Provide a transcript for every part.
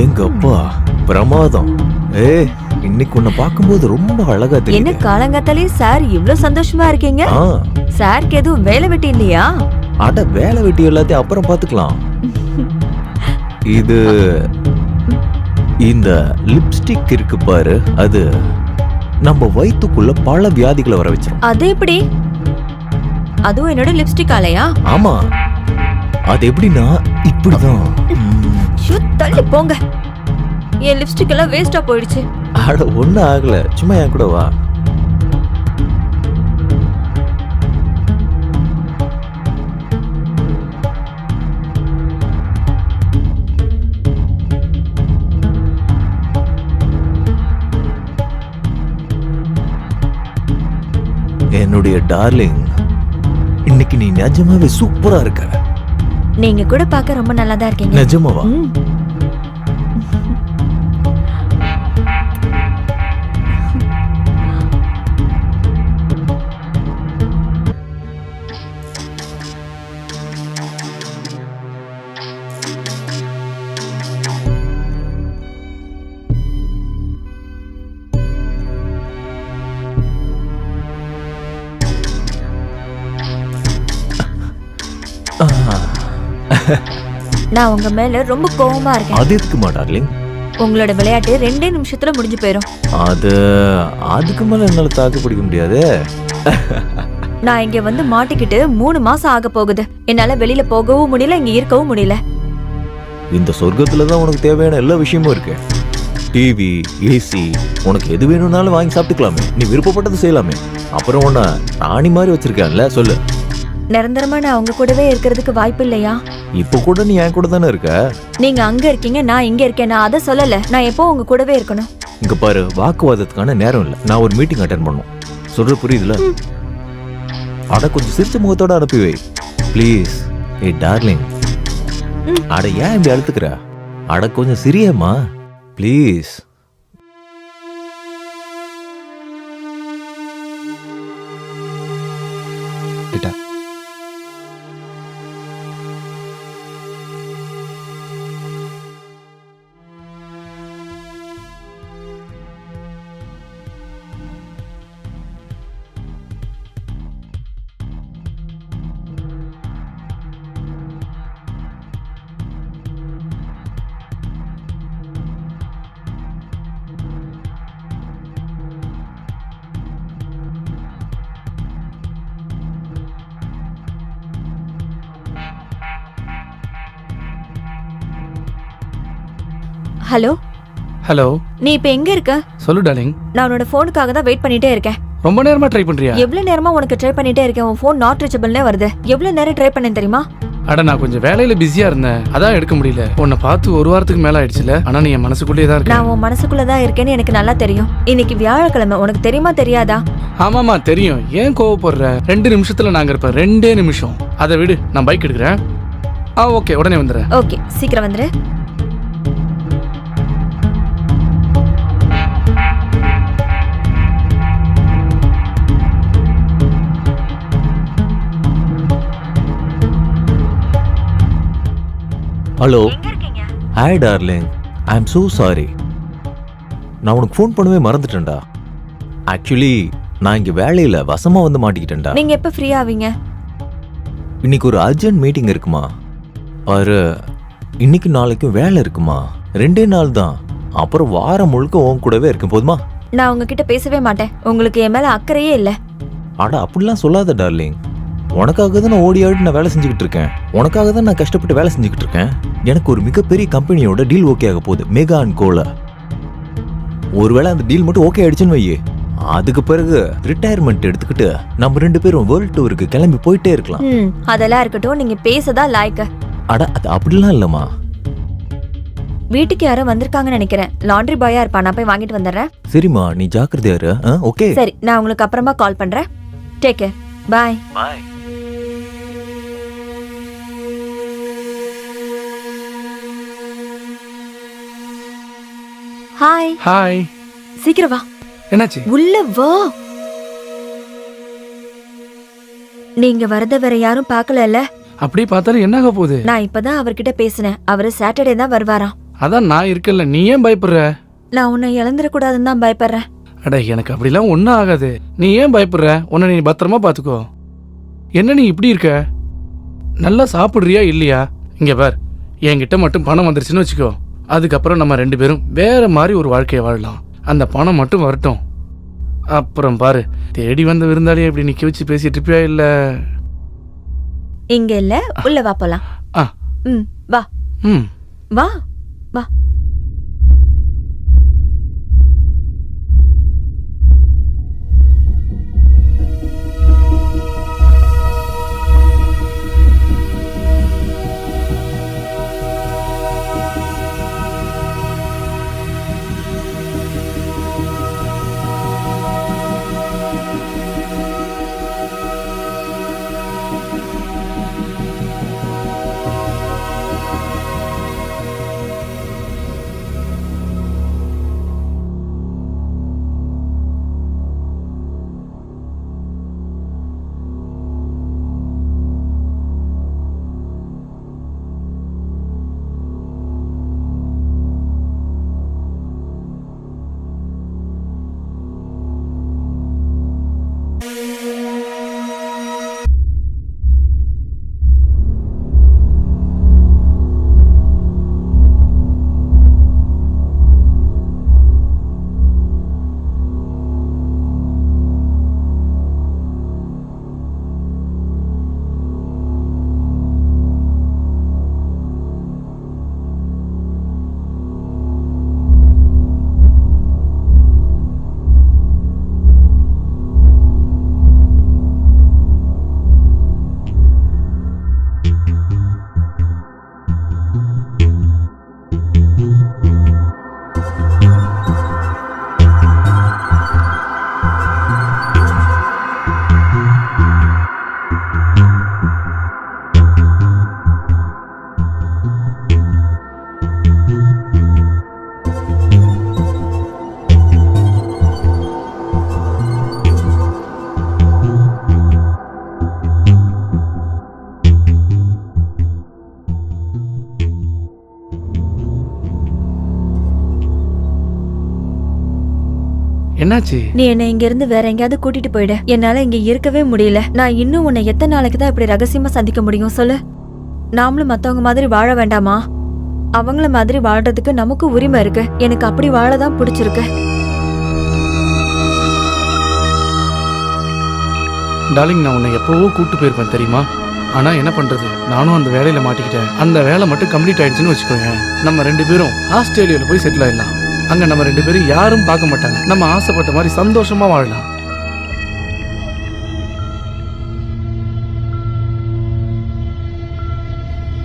எங்க அப்பா பிரமாதம். இன்னைக்கு உன்னை பார்க்கும்போது ரொம்ப அழகா என்ன தெரியுது. காலங்காத்தாலே சார் இவ்ளோ சந்தோஷமா இருக்கீங்க? ஆ, சாருக்கு எதுவும் வேலை வெட்டி இல்லையா? அட வேலை வெட்டி எல்லாத்தையும் அப்புறம் பாத்துக்கலாம். இது இந்த லிப்ஸ்டிக் இருக்கு பாரு, அது நம்ம வயித்துக்குள்ள பல வியாதிகளை வர வச்சிரும். அது எப்படி? அதுவும் என்னோட லிப்ஸ்டிக் ஆலையா? ஆமா, அது எப்படின்னா இப்படிதான். ஷூ, தள்ளி போங்க. என் லிப்ஸ்டிக் எல்லாம் வேஸ்டா போயிடுச்சு. அட ஒண்ணும் ஆகல, சும்மா என் கூட வா. என்னுடைய டார்லிங், இன்னைக்கு நீ நிஜமாவே சூப்பரா இருக்க. நீங்க கூட பார்க்க ரொம்ப நல்லா தான் இருக்கீங்க. நிஜமாவா? ம். நான் உங்க மேல ரொம்ப கோவமா இருக்கேன். அது எதுக்குமா டார்லிங்? உங்களோட விளையாட்டு 2 நிமிஷத்துல முடிஞ்சு போயிரும். அதுக்கு மேல என்னால தாக்கு பிடிக்க முடியாது. நான் இங்க வந்து மாட்டிக்கிட்டு 3 மாசம் ஆக போகுது. என்னால வெளியில போகவும் முடியல, இங்க இருக்கவும் முடியல. இந்த சொர்க்கத்துலதான் உனக்கு தேவையான எல்லா விஷயமும் இருக்கு. டிவி, ஏசி, உனக்கு எது வேணும்னாலும் வாங்கி சாப்பிட்டுக்கலாமே. நீ விருப்பப்பட்டது செய்யலாமே. அப்புறம் உன்ன ராணி மாதிரி வச்சிருக்கேன்ல, சொல்லு. நிரந்தரமா நான் உங்க கூடவே இருக்கிறதுக்கு வாய்ப்பு இல்லையா? இப்ப கூட நீ என் கூட தானே இருக்க. நீங்க அங்க இருக்கீங்க, நான் இங்க இருக்கேன். நான் அதை சொல்லல. நான் எப்போ உங்க கூடவே இருக்கணும். இங்க பாரு, வாக்குவாதத்துக்கான நேரம் இல்ல. நான் ஒரு மீட்டிங் அட்டென்ட் பண்ணும். சொல்ற புரியுதுல? அட கொஞ்சம் சிரிச்ச முகத்தோட அனுப்பி வை ப்ளீஸ். ஏ டார்லிங், அட ஏன் இப்படி அழுத்துக்கிற? அட கொஞ்சம் சிரியம்மா ப்ளீஸ். ஹலோ ஹலோ, நீ இப்ப எங்க இருக்க? சொல்லு டார்லிங். நான் உன்னோட போனுக்காக தான் வெயிட் பண்ணிட்டே இருக்கேன். ரொம்ப நேரமா ட்ரை பண்றியா? எவ்வளவு நேரமா உனக்கு ட்ரை பண்ணிட்டே இருக்கேன். உன் போன் நாட் ரீச்சபிள்னே வருது. எவ்வளவு நேரம் ட்ரை பண்ணேன் தெரியுமா? அட நான் கொஞ்சம் வேலையில பிஸியா இருந்தேன், அதான் எடுக்க முடியல. உன்னை பார்த்து 1 வாரத்துக்கு மேல ஆயிடுச்சுல. ஆனா நீ என் மனசுக்குள்ளேயே தான் இருக்க. நான் உன் மனசுக்குள்ளதான் இருக்கேன்னு எனக்கு நல்லா தெரியும். இன்னைக்கு வியாழக்கிழமை, உனக்கு தெரியுமா தெரியாதா? ஆமாமா தெரியும். ஏன் கோவப்படுற? 2 நிமிஷத்துல நாங்க இருப்பேன். 2 நிமிஷம். அதை விடு, நான் பைக் எடுக்கிறேன். ஓகே, உடனே வந்துடுறேன். ஓகே, சீக்கிரம் வந்துரு. Hello. Hi darling, I am so sorry. நான் உனக்கு ஃபோன் பண்ணவே மறந்துட்டேன்டா. ஆக்சுவலி நான் இங்க வேலையில வசமா வந்து மாட்டிக்கிட்டேன்டா. நீங்க எப்ப ஃப்ரீ ஆவீங்க? இன்னைக்கு ஒரு அர்ஜென்ட் மீட்டிங் இருக்குமா. பாரு, இன்னைக்கு நாளைக்கும் வேலை இருக்குமா. 2 நாள் தான். அப்புறம் வாரம் முழுக்க உன் கூடவே இருக்கும். போதுமா? நான் உங்ககிட்ட பேசவே மாட்டேன். உங்களுக்கு என் மேல அக்கறையே இல்ல. அட அப்படிலாம் சொல்லாத டார்லிங். உனக்காக தான் நான் ஓடி ஆடி நான் வேலை செஞ்சுக்கிட்டு இருக்கேன். உனக்காக தான் நான் கஷ்டப்பட்டு வேலை செஞ்சுக்கிட்டு இருக்கேன். எனக்கு ஒரு மிகப்பெரிய கம்பெனியோட டீல் ஓகே ஆக போகுது, மெகா அண்ட் கோல. ஒருவேளை அந்த டீல் மட்டும் ஓகே ஆயிடுச்சுன்னு வையே, அதுக்கு பிறகு ரிட்டையர்மெண்ட் எடுத்துக்கிட்டு நம்ம 2 பேரும் வேர்ல்ட் டூருக்கு கிளம்பி போயிட்டே இருக்கலாம். அதெல்லாம் இருக்கட்டும், நீங்க பேசதா லாய்க்க. அட அது அப்படிலாம் இல்லம்மா. வீட்டுக்கு யாரோ வந்திருக்காங்கன்னு நினைக்கிறேன். லாண்ட்ரி பாயா இருப்பா. நான் போய் வாங்கிட்டு வந்துடுறேன். சரிம்மா, நீ ஜாக்கிரதையா இரு. ஓகே. சரி, நான் உங்களுக்கு அப்புறமா கால் பண்றேன். Take care. Bye. Bye. Hi. Hi. சீக்கிரம் வா. என்னாச்சு? உள்ள வா. நீங்க வரத வேற யாரும் பார்க்கலல்ல? அப்படியே பார்த்தாலும் என்ன ஆக போகுது? நான் இப்பதான் அவர்கிட்ட பேசினேன். அவரு சாட்டர்டே தான் வருவாராம். அதான் நான் இருக்கல, நீ ஏன் பயப்படுற? நான் உன்னை இழந்துடக்கூடாதுன்னு தான் பயப்படுறேன். அட எனக்கு அப்படிலாம் ஒன்றும் ஆகாது. நீ ஏன் பயப்படுற? உன்னை நீ பத்திரமா பார்த்துக்கோ. என்ன நீ இப்படி இருக்க? நல்லா சாப்பிட்றியா இல்லையா? இங்கே பார், என்கிட்ட மட்டும் பணம் வந்துருச்சுன்னு வச்சுக்கோ, அதுக்கப்புறம் நம்ம 2 பேரும் வேற மாதிரி ஒரு வாழ்க்கையை வாழலாம். அந்த பணம் மட்டும் வரட்டும். அப்புறம் பாரு, தேடி வந்த விருந்தாளியை இப்படி நிற்க வச்சு பேசிட்டு இருப்பியா இல்ல? இங்க இல்ல, உள்ள வா போலாம். ஆ. வா வா வா. என்னாச்சு? நீ என்னை இங்க இருந்து வேற எங்கேயாவது கூட்டிட்டு போயிடு. என்னால இங்க இருக்கவே முடியல. நான் இன்னும் உன்னை எத்தனை நாளைக்கு தான் இப்படி ரகசியமா சந்திக்க முடியும் சொல்லு? நாமளும் மத்தவங்க மாதிரி வாழ வேண்டாமா? அவங்கள மாதிரி வாழ்றதுக்கு நமக்கு உரிமை இருக்கு. எனக்கு அப்படி வாழதான் பிடிச்சிருக்கு. டார்லிங், நான் உன்னை எப்பவோ கூட்டு போயிருப்பேன் தெரியுமா? ஆனா என்ன பண்றது, நானும் அந்த வேலையில மாட்டிக்கிட்டேன். அந்த வேலை மட்டும் கம்ப்ளீட் ஆயிடுச்சுன்னு வச்சுக்கோங்க, நம்ம 2 பேரும் ஆஸ்திரேலியால போய் செட்டில் ஆயிடலாம். அங்க நம்ம 2 பேரும் யாரும் பார்க்க மாட்டாங்க. நம்ம ஆசைப்பட்ட மாதிரி சந்தோஷமா வாழலாம்.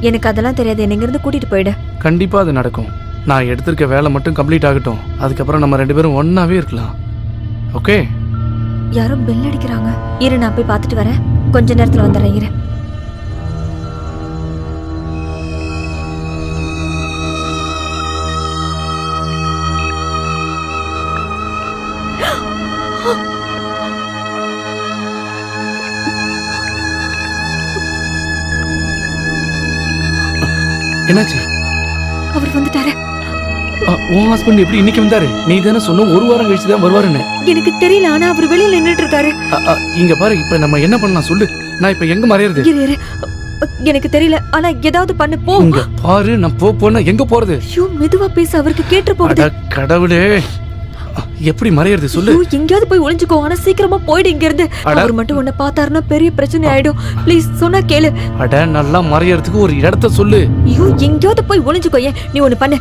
எனக்கு அதெல்லாம் தெரியாது. என்ன இருந்து கூட்டிட்டு போயிடு. கண்டிப்பா அது நடக்கும். நான் எடுத்திருக்க வேலை மட்டும் கம்ப்ளீட் ஆகட்டும், அதுக்கப்புறம் நம்ம 2 பேரும் ஒன்னாவே இருக்கலாம். ஓகே? யாரோ பெல் அடிக்கிறாங்க. இரு, நான் போய் பார்த்துட்டு வரேன். கொஞ்ச நேரத்துல வந்துடுறேன். இரு. என்னாச்சு? அவர் வந்துட்டாரு. உன் ஹஸ்பண்ட் எப்படி இன்னைக்கு வந்தாரு? நீ தானே சொன்ன 1 வாரம் கழிச்சு தான் வருவாருன்னு. எனக்கு தெரியல, ஆனா அவர் வெளியில நின்னுட்டு இருக்காரு. இங்க பாரு, இப்ப நம்ம என்ன பண்ணலாம் சொல்லு? நான் இப்ப எங்க மறையறது? இரு, எனக்கு தெரியல, ஆனா ஏதாவது பண்ணு. போ. இங்க பாரு, நான் போனா எங்க போறது? ஐயோ, மெதுவா பேச, அவருக்கு கேட்டு போகுது. கடவுளே, எப்படி மறையறது சொல்லு? எங்கயாவது போய் ஒளிஞ்சுக்கோ, ஆனா சீக்கிரமா போயிடு இங்க இருந்து. அவர் மட்டும் உன்னை பார்த்தாருன்னா பெரிய பிரச்சனை ஆயிடும். ப்ளீஸ், சொன்னா கேளு. அட, நல்லா மறையறதுக்கு ஒரு இடத்த சொல்லு. ஐயோ, எங்கயாவது போய் ஒளிஞ்சுக்கோ. ஏன் நீ ஒண்ணு பண்ணு,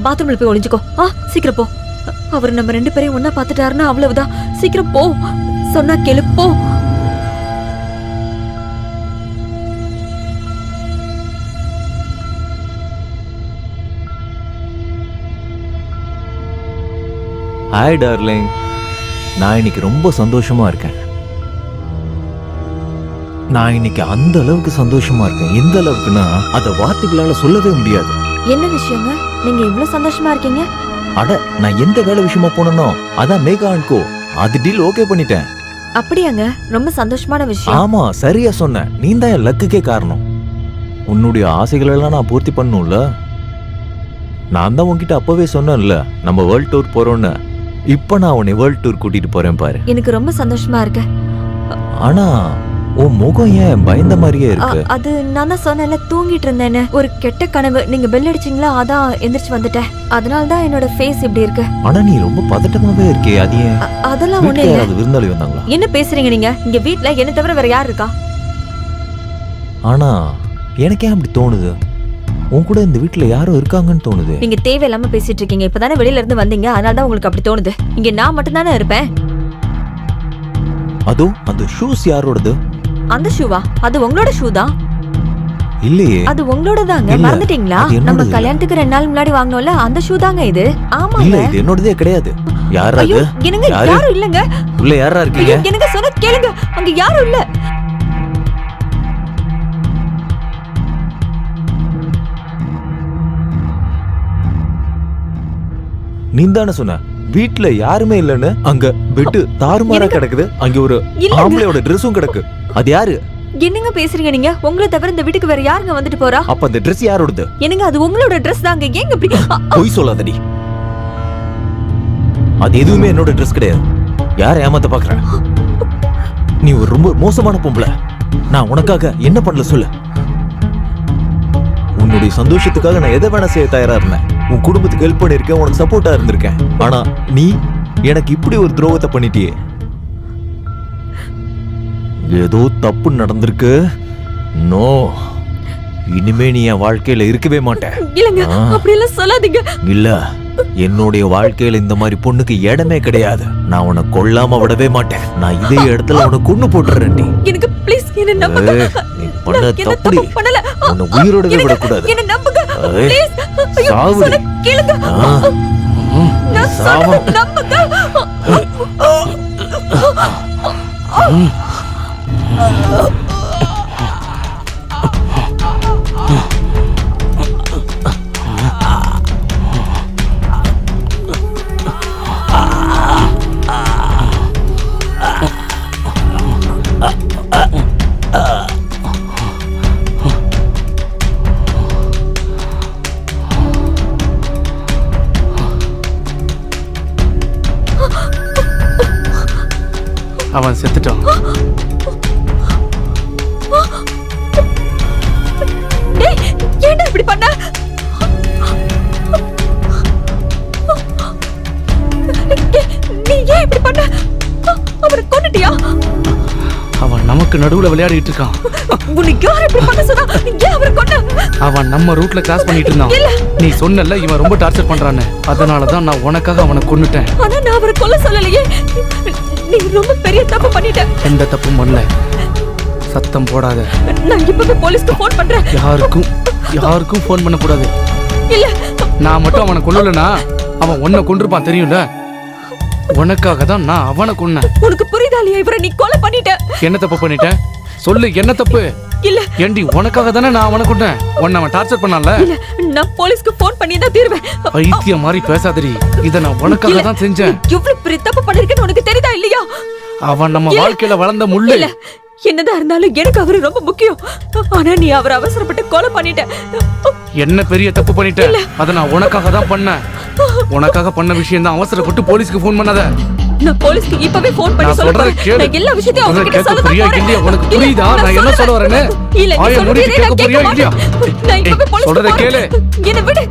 பாத்ரூம்ல போய் ஒளிஞ்சுக்கோ. சீக்கிரம் போ. அவர் நம்ம 2 பேரையும் ஒன்னா பார்த்துட்டாருன்னா அவ்வளவுதான். சீக்கிரம் போ, சொன்னா கேளு, போ. ஹாய் டார்லிங், நான் இன்னைக்கு ரொம்ப சந்தோஷமா இருக்கேன். நான் இன்னைக்கு அந்த அளவுக்கு சந்தோஷமா இருக்கேன். எந்த அளவுக்குன்னா அதை வார்த்தைகளால சொல்லவே முடியாது. என்ன விஷயங்க, நீங்க இவ்வளவு சந்தோஷமா இருக்கீங்க? அட, நான் எந்த வேலை விஷயமா போனனோ அதான் மேகா அண்ட் கோ, அது டீல் ஓகே பண்ணிட்டேன். அப்படியாங்க? ரொம்ப சந்தோஷமான விஷயம். ஆமா, சரியா சொன்ன. நீ தான் என் லக்குக்கே காரணம். உன்னுடைய ஆசைகள் எல்லாம் நான் பூர்த்தி பண்ணும்ல. நான் தான் உன்கிட்ட அப்பவே சொன்னேன்ல நம்ம வேர்ல்ட் டூர் போறோம்னு. இப்ப நான் உன்னை வேர்ல்ட் டூர் கூட்டிட்டு போறேன் பாரு. எனக்கு ரொம்ப சந்தோஷமா இருக்கு. ஆனா உன் முகம் ஏன் பயந்த மாதிரியே இருக்கு? அது நான் தான் சொன்னேன்ல, தூங்கிட்டு இருந்தேன்னு. ஒரு கெட்ட கனவு. நீங்க பெல் அடிச்சீங்களா, அதான் எந்திரிச்சு வந்துட்டேன். அதனால தான் என்னோட ஃபேஸ் இப்படி இருக்கு. ஆனா நீ ரொம்ப பதட்டமாவே இருக்கே, அது ஏன்? அதெல்லாம் ஒண்ணு இல்ல. அது விருந்தாளி வந்தாங்களா? என்ன பேசுறீங்க நீங்க? இங்க வீட்ல என்ன தவிர வேற யார் இருக்கா? ஆனா எனக்கே அப்படி தோணுது, உன் கூட இந்த வீட்ல யாரும் இருக்காங்கன்னு தோணுது. நீங்க தேவையில்லாம பேசிட்டு இருக்கீங்க. இப்பதானே வெளியில இருந்து வந்தீங்க, அதனால தான் உங்களுக்கு அப்படி தோணுது. இங்க நான் மட்டும் தானே இருப்பேன். அதோ அந்த ஷூஸ் யாரோடது? அந்த ஷூவா? அது உங்களோட ஷூ தான். இல்லையே, அது உங்களோட தாங்க. இல்ல, மறந்துட்டீங்களா? அது என்னோடது நம்ம இல்ல. கல்யாணத்துக்கு 2 நாள் முன்னாடி வாங்கினோம்ல, அந்த ஷூ தாங்க இது. இல்ல ஆமாங்க. இது என்னோடதே கிடையாது. யாரா ஐயோ, அது? என்னங்க யாரு? யாரும் இல்லங்க. உள்ள யாரா இருக்கீங்க? ஐயோ, எனக்கு சொன்ன கேளுங்க, அங்க யாரும் இல்ல. நீ தானே சொன்ன வீட்ல யாருமே இல்லன்னு. அங்க பெட் தாறுமாறா கிடக்குது. அங்க ஒரு இல்லங்க. ஆம்பளையோட ட்ரெஸ்ஸும் கிடக்கு. அது யாரு? என்னங்க பேசுறீங்க நீங்க? உங்களை தவிர இந்த வீட்டுக்கு வேற யாருங்க வந்துட்டு போறா? அப்ப அந்த ட்ரெஸ் யாரோடது? என்னங்க அது உங்களோட ட்ரெஸ் தாங்க. ஏங்க இப்படி பொய் சொல்லாதடி. அது எதுவுமே என்னோட ட்ரெஸ் கிடையாது. யார ஏமாத்த பாக்குற? நீ ஒரு ரொம்ப மோசமான பொம்பளை. நான் உனக்காக என்ன பண்ணல சொல்லு. உன்னுடைய சந்தோஷத்துக்காக நான் எதை வேணா செய்ய தயாரா இருந்தேன். உன் குடும்பத்துக்கு ஹெல்ப் பண்ணிருக்கேன், உனக்கு சப்போர்ட்டா இருந்திருக்கேன். ஆனா நீ எனக்கு இப்படி ஒரு துரோகத்தை பண்ணிட்டியே. ஏதோ தப்பு நடந்திருக்கு. நோ, இனிமே நீ என் வாழ்க்கையில இருக்கவே மாட்டேன். இல்லங்க, அப்படி எல்லாம் சொல்லாதீங்க. இல்ல, என்னுடைய வாழ்க்கையில இந்த மாதிரி பொண்ணுக்கு இடமே கிடையாது. நான் உன்னை கொல்லாம விடவே மாட்டேன். நான் இதே இடத்துல உன்னை கொன்னு போட்டுறேன். எனக்கு ப்ளீஸ் என்ன நம்புங்க. நீ பண்ண நான் என்ன தப்புடி. தப்பு பண்ணல. உன்னை உயிரோடவே விடக்கூடாது. என்ன நம்புங்க ஏய், ப்ளீஸ். ஐயோ, சாவுடி. சொன்ன கேளுங்க. நான் சாவம். சொன்னதை நம்புங்க. அவன் செத்துட்டான். டேய், ஏன்டா இப்படி பண்ண? நீ ஏன் இப்படி பண்ண? அவரை கொன்னுட்டியா? அவன் நமக்கு நடுவுல விளையாடிட்டு இருக்கான். உனக்கு யார் இப்படி பண்ண சொன்னா? ஏன் அவரை கொன்ன? அவன் நம்ம ரூட்ல கிராஸ் பண்ணிட்டு இருந்தான். நீ சொன்னல இவன் ரொம்ப டார்ச்சர் பண்றான்னு. அதனாலதான் நான் உனக்காக அவனை கொன்னுட்டேன். ஆனா நான் அவரை கொல்ல சொல்லலையே. நீ ரொம்ப பெரிய தப்பு பண்ணிட்ட. எந்த தப்பும் பண்ணல. சத்தம் போடாத. நான் இப்பவே போலீஸ்க்கு ஃபோன் பண்றேன். யாருக்கும் ஃபோன் பண்ண கூடாது. இல்ல, நான் மட்டும் அவனை கொல்லலனா அவன் உன்னை கொன்றுப்பான், தெரியும்ல. உனக்காக தான் நான் அவனை கொன்னேன். உனக்கு புரியுதா இல்லையா? இவரை நீ கொலை பண்ணிட்ட. என்ன தப்பு பண்ணிட்டேன் சொல்லு? என்ன தப்பு? இல்ல ஏண்டி உனக்காக தானே நான் அவனை கொன்னேன். உன்னை அவன் டார்ச்சர் பண்ணான்ல. இல்ல, நான் போலீஸ்க்கு ஃபோன் பண்ணி தான் தீர்வேன். பைத்தியம் மாதிரி பேசாதடி. இத நான் உனக்காக தான் செஞ்சேன். நீ எவ்வளவு பெரிய தப்பு பண்ணிருக்கேன்னு உனக்கு தெரியுதா இல்லையா? அவன் நம்ம வாழ்க்கையில வளர்ந்த முள்ளு. இல்ல, என்னதான் இருந்தாலும் எனக்கு அவரு ரொம்ப முக்கியம். ஆனா நீ அவரை அவசரப்பட்டு கொலை பண்ணிட்ட. என்ன பெரிய தப்பு பண்ணிட்ட? அத நான் உனக்காக தான் பண்ணேன். உனக்காக பண்ண விஷயம் தான். அவசரப்பட்டு போலீஸ்க்கு ஃபோன் பண்ணாத. நான் போலீஸ்க்கு இப்பவே ஃபோன் பண்ணி நான் சொல்றேன். சொல்றத கேளு. நான் எல்லா விஷயத்தையும் அவங்க கிட்ட கேட்க சொல்ல புரியா இல்லையா? உனக்கு புரியுதா நான் என்ன சொல்ல வரேன்னு? இல்ல, நீ ஆய சொல்றதை மூடிட்டு நான் கேட்க கேட்க புரியா இல்லையா? மாட்டேன். நான் இப்பவே ஏய், போலீஸ்க்கு சொல்றத போறேன். கேளு. என்ன விடு.